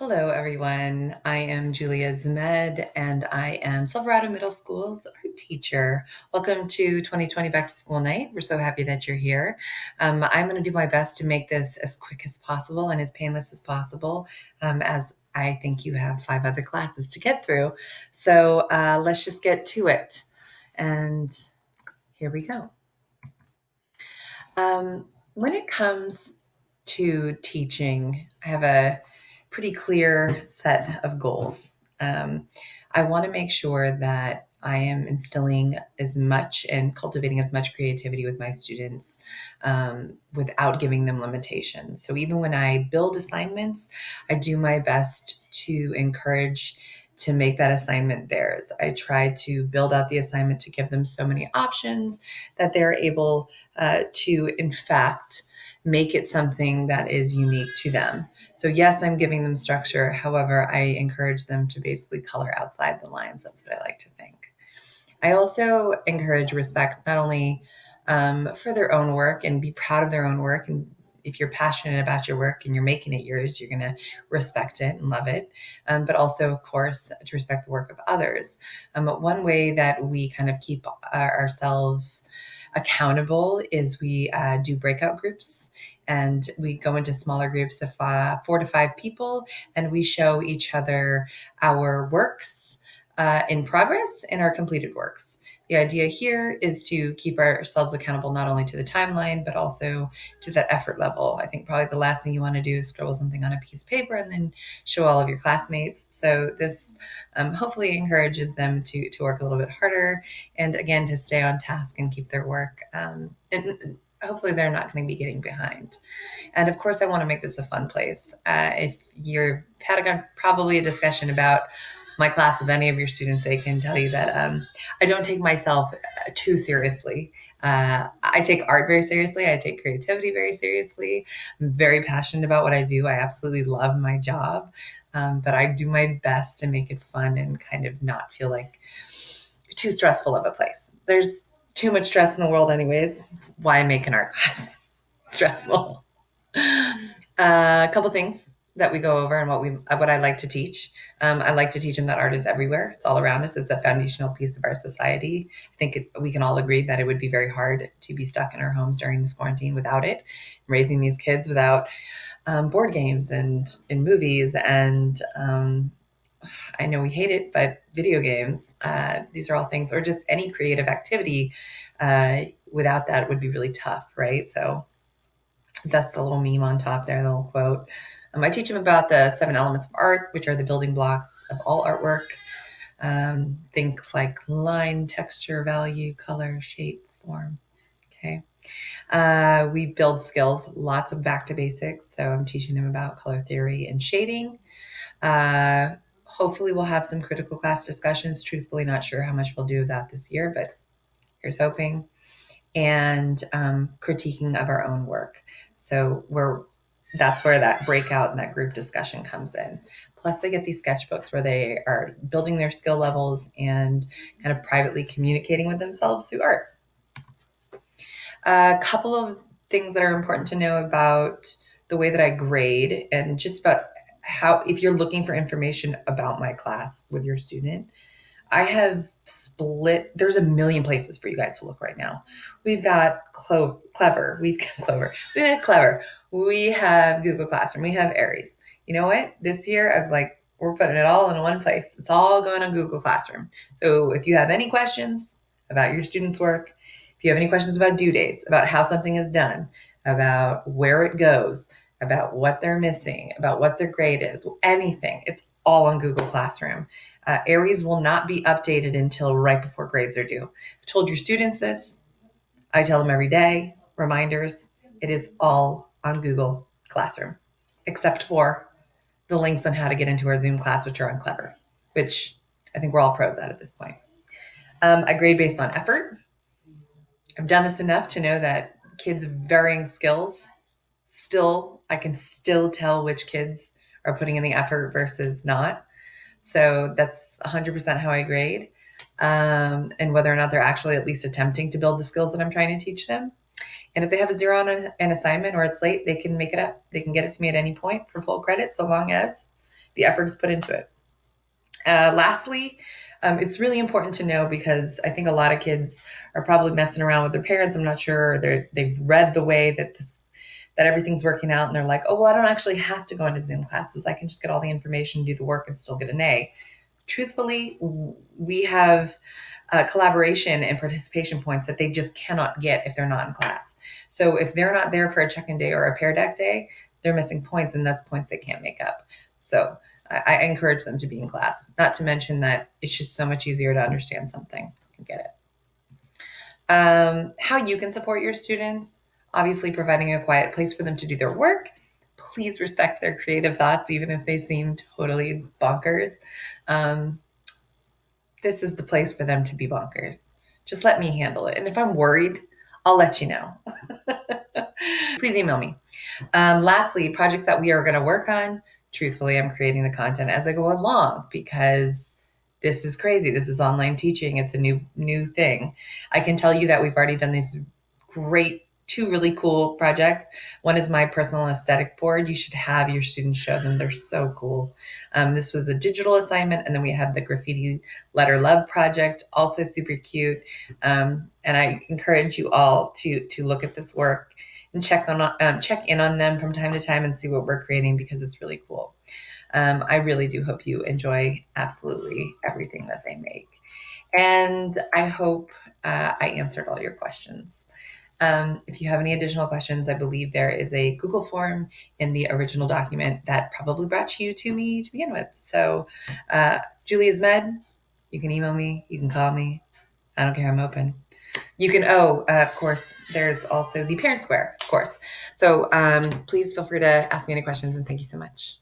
Hello, everyone. I am Julia Zmed, and I am Silverado Middle School's art teacher. Welcome to 2020 Back to School Night. We're so happy that you're here. I'm going to do my best to make this as quick as possible and as painless as possible, as I think you have 5 other classes to get through. So let's just get to it. And here we go. When it comes to teaching, I have a pretty clear set of goals. I want to make sure that I am instilling as much and cultivating as much creativity with my students without giving them limitations. So even when I build assignments, I do my best to encourage to make that assignment theirs. I try to build out the assignment to give them so many options that they're able to, in fact, make it something that is unique to them. So yes, I'm giving them structure. However, I encourage them to basically color outside the lines. That's what I like to think. I also encourage respect, not only for their own work and be proud of their own work. And if you're passionate about your work and you're making it yours, you're going to respect it and love it. But also, of course, to respect the work of others. But one way that we kind of keep ourselves accountable is we do breakout groups, and we go into smaller groups of 4 to 5 people, and we show each other our works in progress and our completed works. The idea here is to keep ourselves accountable not only to the timeline, but also to that effort level. I think probably the last thing you want to do is scribble something on a piece of paper and then show all of your classmates. So this hopefully encourages them to work a little bit harder, and again, to stay on task and keep their work. And hopefully they're not going to be getting behind. And of course, I want to make this a fun place. If you've had probably a discussion about my class with any of your students, they can tell you that I don't take myself too seriously. I take art very seriously. I take creativity very seriously. I'm very passionate about what I do. I absolutely love my job, but I do my best to make it fun and kind of not feel like too stressful of a place. There's too much stress in the world, anyways. Why make an art class stressful? A couple things that we go over and what I like to teach. I like to teach them that art is everywhere. It's all around us. It's a foundational piece of our society. I think we can all agree that it would be very hard to be stuck in our homes during this quarantine without it. Raising these kids without board games and movies and I know we hate it, but video games, these are all things, or just any creative activity. Without that, it would be really tough, right? So that's the little meme on top there, the little quote. I teach them about the 7 elements of art, which are the building blocks of all artwork. Think like line, texture, value, color, shape, form. Okay. We build skills, lots of back to basics. So I'm teaching them about color theory and shading. Hopefully we'll have some critical class discussions. Truthfully, not sure how much we'll do of that this year, but here's hoping. And critiquing of our own work. So that's where that breakout and that group discussion comes in. Plus, they get these sketchbooks where they are building their skill levels and kind of privately communicating with themselves through art. A couple of things that are important to know about the way that I grade, and just about how, if you're looking for information about my class with your student, I have split. There's a million places for you guys to look right now. We've got Clever. We've got Clover. We've got Clever. We have Google Classroom. We have Aries. You know what? This year, I was like, we're putting it all in one place. It's all going on Google Classroom. So if you have any questions about your students' work, if you have any questions about due dates, about how something is done, about where it goes, about what they're missing, about what their grade is, anything, it's all on Google Classroom. Aries will not be updated until right before grades are due. I've told your students this. I tell them every day, reminders. It is all on Google Classroom, except for the links on how to get into our Zoom class, which are on Clever, which I think we're all pros at this point. I grade based on effort. I've done this enough to know that kids of varying skills, I can still tell which kids are putting in the effort versus not. So that's 100% how I grade, and whether or not they're actually at least attempting to build the skills that I'm trying to teach them. And if they have a 0 on an assignment or it's late, they can make it up. They can get it to me at any point for full credit, so long as the effort is put into it. Lastly, it's really important to know, because I think a lot of kids are probably messing around with their parents. I'm not sure they've read the way that everything's working out, and they're like, oh, well, I don't actually have to go into Zoom classes. I can just get all the information, do the work, and still get an A. Truthfully, we have collaboration and participation points that they just cannot get if they're not in class. So if they're not there for a check-in day or a pair deck day, they're missing points, and that's points they can't make up. So I encourage them to be in class, not to mention that it's just so much easier to understand something and get it. How you can support your students: obviously providing a quiet place for them to do their work. Please respect their creative thoughts, even if they seem totally bonkers. Um, this is the place for them to be bonkers. Just let me handle it. And if I'm worried, I'll let you know. Please email me. Lastly, projects that we are going to work on. Truthfully, I'm creating the content as I go along, because this is crazy. This is online teaching. It's a new thing. I can tell you that we've already done these two really cool projects. One is my personal aesthetic board. You should have your students show them. They're so cool. This was a digital assignment, and then we have the graffiti letter love project, also super cute. And I encourage you all to look at this work and check in on them from time to time and see what we're creating, because it's really cool. I really do hope you enjoy absolutely everything that they make. And I hope I answered all your questions. If you have any additional questions, I believe there is a Google form in the original document that probably brought you to me to begin with. So, Julia Zmed, you can email me, you can call me. I don't care, I'm open. You can, of course, there's also the Parent Square, of course. So please feel free to ask me any questions, and thank you so much.